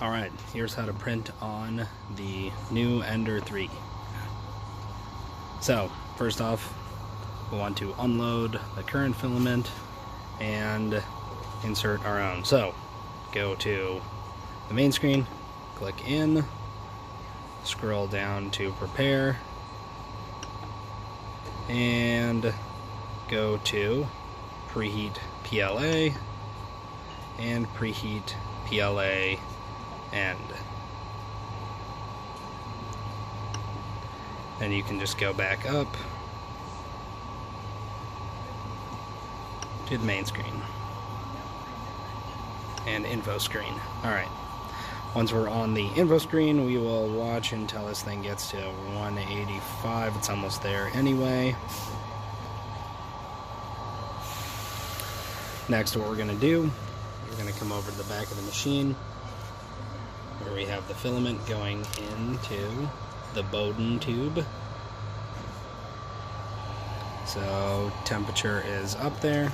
Alright, here's how to print on the new Ender 3. So, first off, we want to unload the current filament and insert our own. So, go to the main screen, click in, scroll down to prepare, and go to preheat PLA and preheat PLA end. Then you can just go back up to the main screen and info screen. Alright, once we're on the info screen, we will watch until this thing gets to 185. It's almost there anyway. Next, what we're going to do, we're going to come over to the back of the machine where we have the filament going into the Bowden tube. So temperature is up there.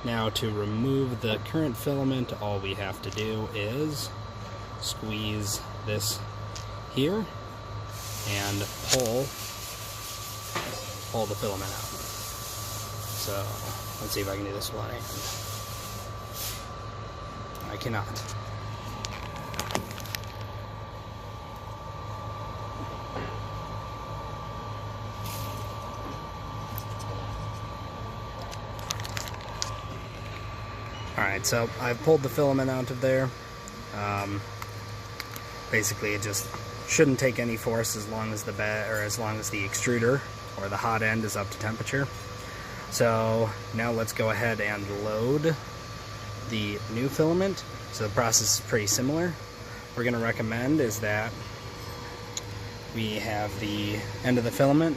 Now to remove the current filament, all we have to do is squeeze this here and pull the filament out. So let's see if I can do this one hand. I cannot. Alright, so I've pulled the filament out of there. Basically, it just shouldn't take any force as long as the extruder or the hot end is up to temperature. So now let's go ahead and load the new filament. So the process is pretty similar. What we're going to recommend is that we have the end of the filament.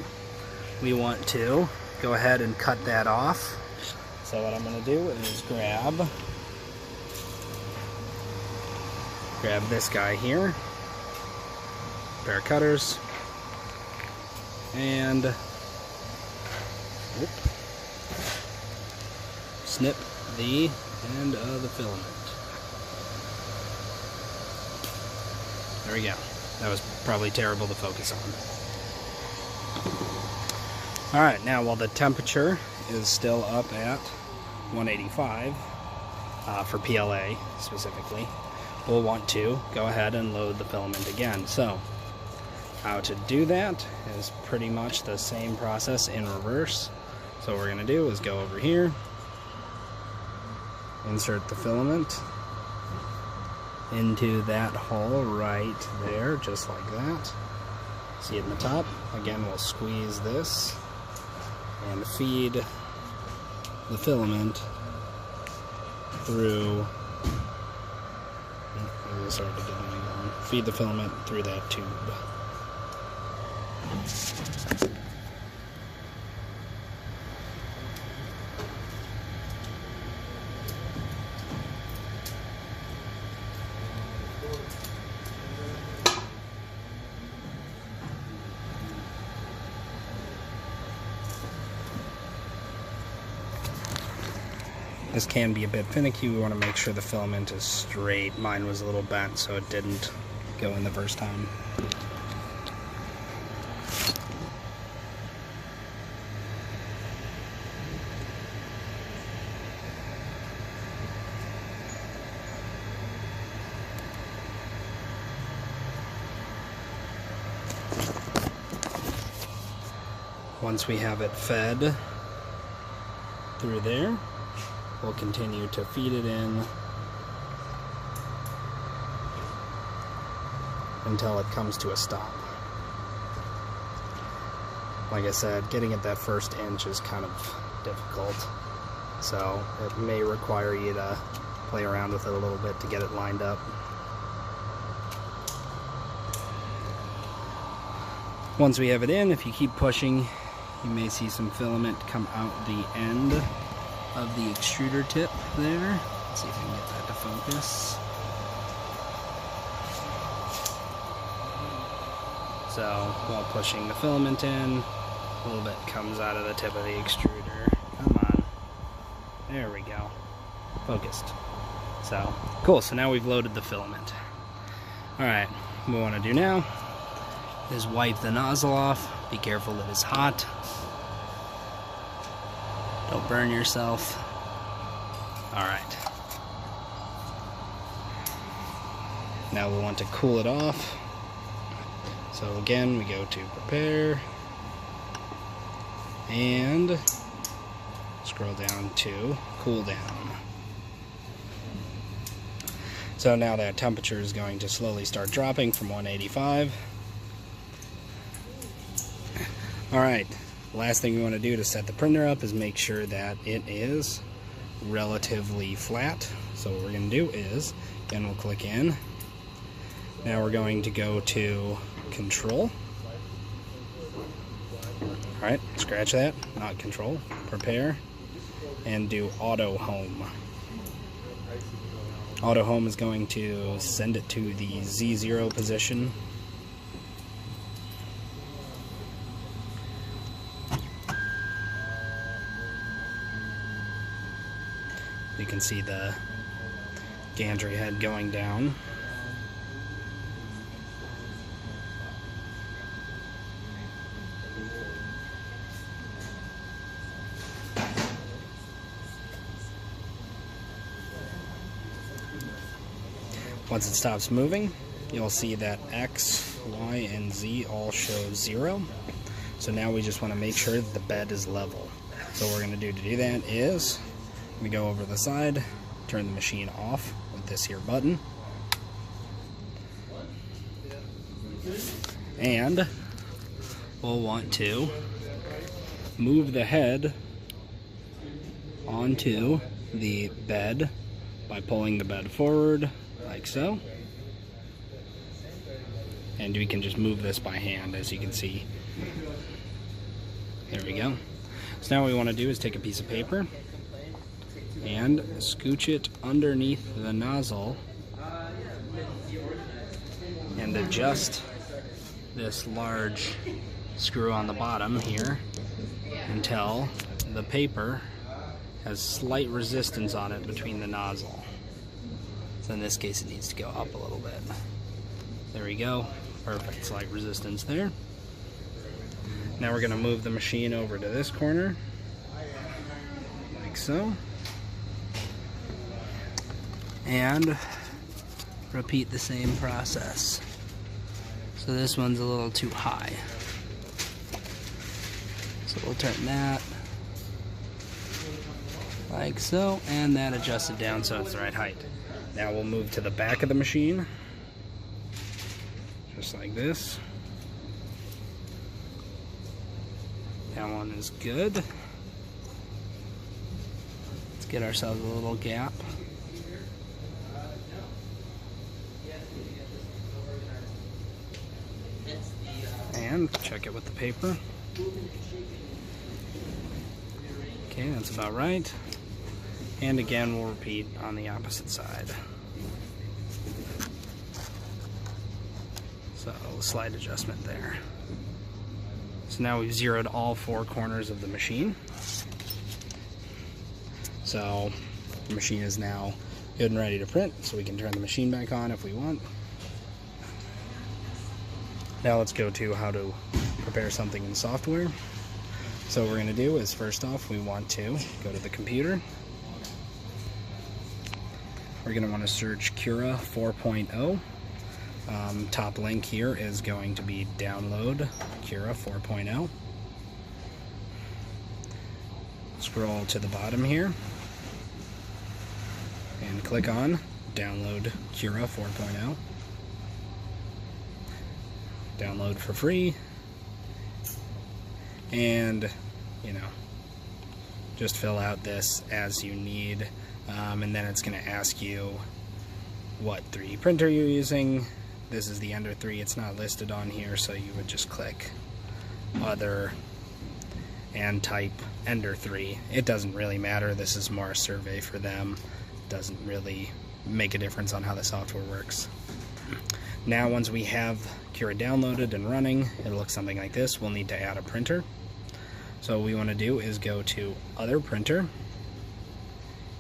We want to go ahead and cut that off. So what I'm going to do is grab this guy here, pair of cutters, and snip the end of the filament. There we go. That was probably terrible to focus on. Alright, now while the temperature is still up at 185 for PLA specifically, we'll want to go ahead and load the filament again. So how to do that is pretty much the same process in reverse. So what we're going to do is go over here, insert the filament into that hole right there, just like that. See it in the top? Again, we'll squeeze this and feed the filament through. Feed the filament through that tube. This can be a bit finicky. We want to make sure the filament is straight. Mine was a little bent, so it didn't go in the first time. Once we have it fed through there, we'll continue to feed it in until it comes to a stop. Like I said, getting it that first inch is kind of difficult, so it may require you to play around with it a little bit to get it lined up. Once we have it in, if you keep pushing, you may see some filament come out the end of the extruder tip there. Let's see if we can get that to focus. So while pushing the filament in, a little bit comes out of the tip of the extruder. Come on. There we go. Focused. So, cool. So now we've loaded the filament. Alright, what we want to do now is wipe the nozzle off. Be careful that it's hot. Don't burn yourself. Alright. Now we want to cool it off. So again, we go to prepare and scroll down to cool down. So now that temperature is going to slowly start dropping from 185. Alright, last thing we want to do to set the printer up is make sure that it is relatively flat. So what we're going to do is, again, we'll click in. Now we're going to go to Control. Alright, scratch that, not Control. Prepare, and do Auto Home. Auto Home is going to send it to the Z0 position. You can see the gantry head going down. Once it stops moving, you'll see that X, Y, and Z all show 0. So now we just want to make sure that the bed is level. So what we're going to do that is we go over the side, turn the machine off with this here button, and we'll want to move the head onto the bed by pulling the bed forward like so, and we can just move this by hand, as you can see. There we go. So now what we want to do is take a piece of paper and scooch it underneath the nozzle and adjust this large screw on the bottom here until the paper has slight resistance on it between the nozzle. So in this case it needs to go up a little bit. There we go. Perfect, slight resistance there. Now we're going to move the machine over to this corner, like so. And repeat the same process. So this one's a little too high. So we'll turn that like so, and that adjusts it down so it's the right height. Now we'll move to the back of the machine, just like this. That one is good. Let's get ourselves a little gap. And check it with the paper. Okay, that's about right. And again, we'll repeat on the opposite side. So, slight adjustment there. So now we've zeroed all 4 corners of the machine. So, the machine is now good and ready to print, so we can turn the machine back on if we want. Now let's go to how to prepare something in software. So what we're going to do is, first off, we want to go to the computer. We're going to want to search Cura 4.0. Top link here is going to be download Cura 4.0. Scroll to the bottom here and click on download Cura 4.0. Download for free, and just fill out this as you need, and then it's going to ask you what 3D printer you're using. This is the Ender 3. It's not listed on here, so you would just click other and type Ender 3. It doesn't really matter. This is more a survey for them. It doesn't really make a difference on how the software works. Now once we have Cura downloaded and running, it'll look something like this. We'll need to add a printer. So what we want to do is go to Other Printer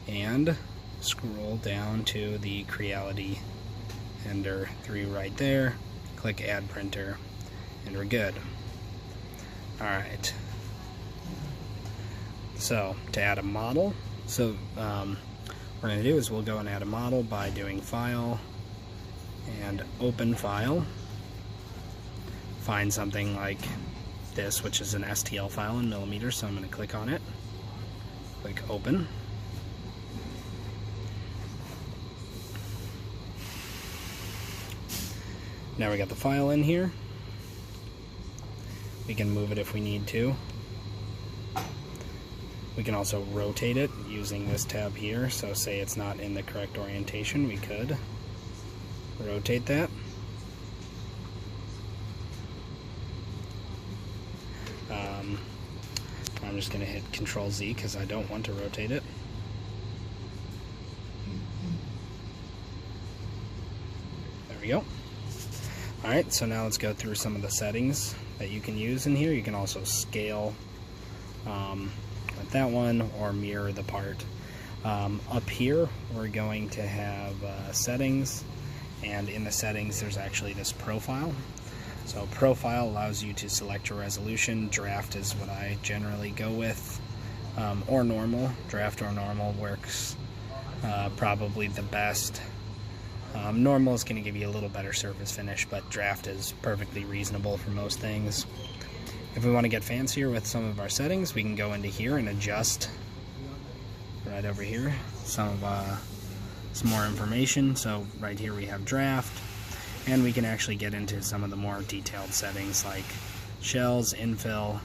and scroll down to the Creality enter 3 right there, click add printer, and we're good. Alright, so to add a model, so what we're going to do is we'll go and add a model by doing file and open file, find something like this, which is an STL file in millimeters, so I'm going to click on it, click open. Now we got the file in here. We can move it if we need to. We can also rotate it using this tab here, so say it's not in the correct orientation, we could rotate that. I'm just going to hit Control Z because I don't want to rotate it. There we go. Alright, so now let's go through some of the settings that you can use in here. You can also scale with that one or mirror the part. Up here we're going to have settings, and in the settings there's actually this profile. So profile allows you to select your resolution. Draft is what I generally go with, or normal. Draft or normal works probably the best. Normal is going to give you a little better surface finish, but draft is perfectly reasonable for most things. If we want to get fancier with some of our settings, we can go into here and adjust right over here some more information. So right here we have draft, and we can actually get into some of the more detailed settings like shells, infill.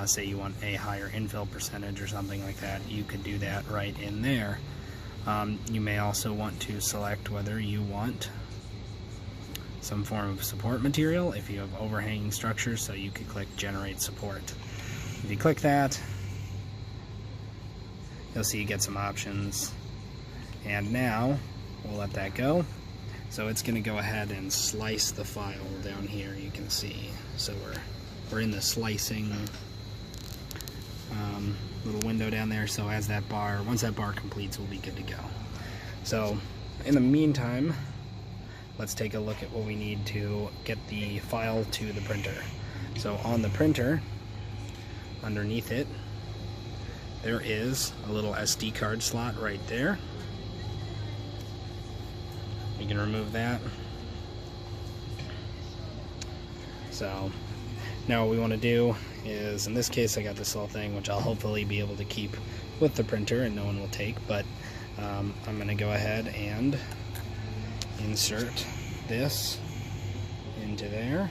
Say you want a higher infill percentage or something like that, you could do that right in there. You may also want to select whether you want some form of support material if you have overhanging structures, so you could click generate support. If you click that, you'll see you get some options, and now we'll let that go. So it's going to go ahead and slice the file down here, you can see. So we're in the slicing little window down there, so as that bar, once that bar completes, we'll be good to go. So in the meantime, let's take a look at what we need to get the file to the printer. So on the printer, underneath it, there is a little SD card slot right there. You can remove that. So now what we want to do is, in this case I got this little thing which I'll hopefully be able to keep with the printer and no one will take, but I'm going to go ahead and insert this into there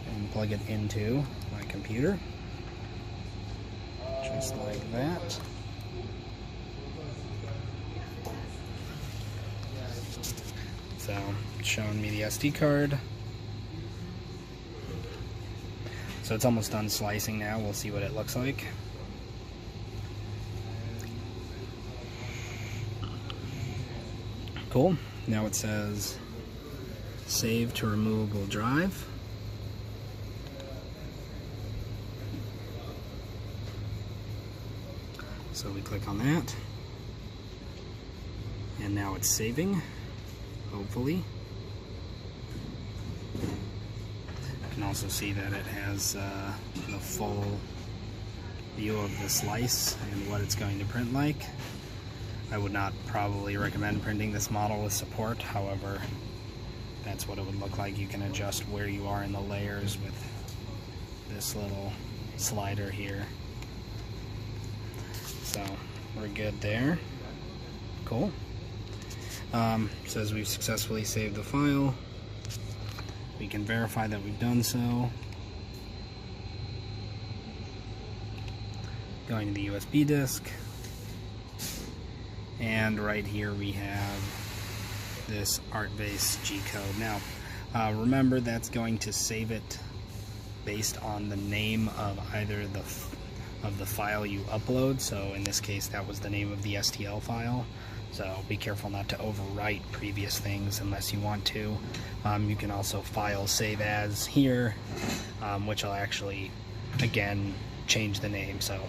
and plug it into my computer, just like that. So it's showing me the SD card. So it's almost done slicing now. We'll see what it looks like. Cool. Now it says save to removable drive. So we click on that. And now it's saving, hopefully. You can also see that it has the full view of the slice and what it's going to print like. I would not probably recommend printing this model with support, however, that's what it would look like. You can adjust where you are in the layers with this little slider here. So we're good there. Cool. Says we've successfully saved the file. We can verify that we've done so. Going to the USB disk. And right here we have this ArtBase G-code. Now, remember that's going to save it based on the name of either the file you upload. So in this case, that was the name of the STL file. So be careful not to overwrite previous things unless you want to. You can also file save as here, which will actually, again, change the name. So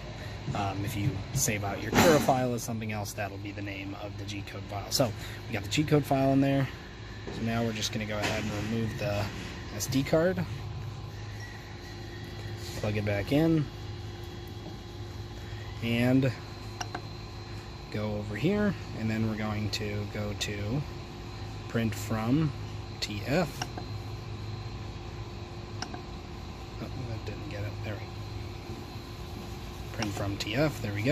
if you save out your Cura file as something else, that'll be the name of the G-code file. So we got the G-code file in there. So now we're just going to go ahead and remove the SD card, plug it back in, and go over here, and then we're going to go to print from TF. Oh, that didn't get it. There we go. Print from TF. There we go.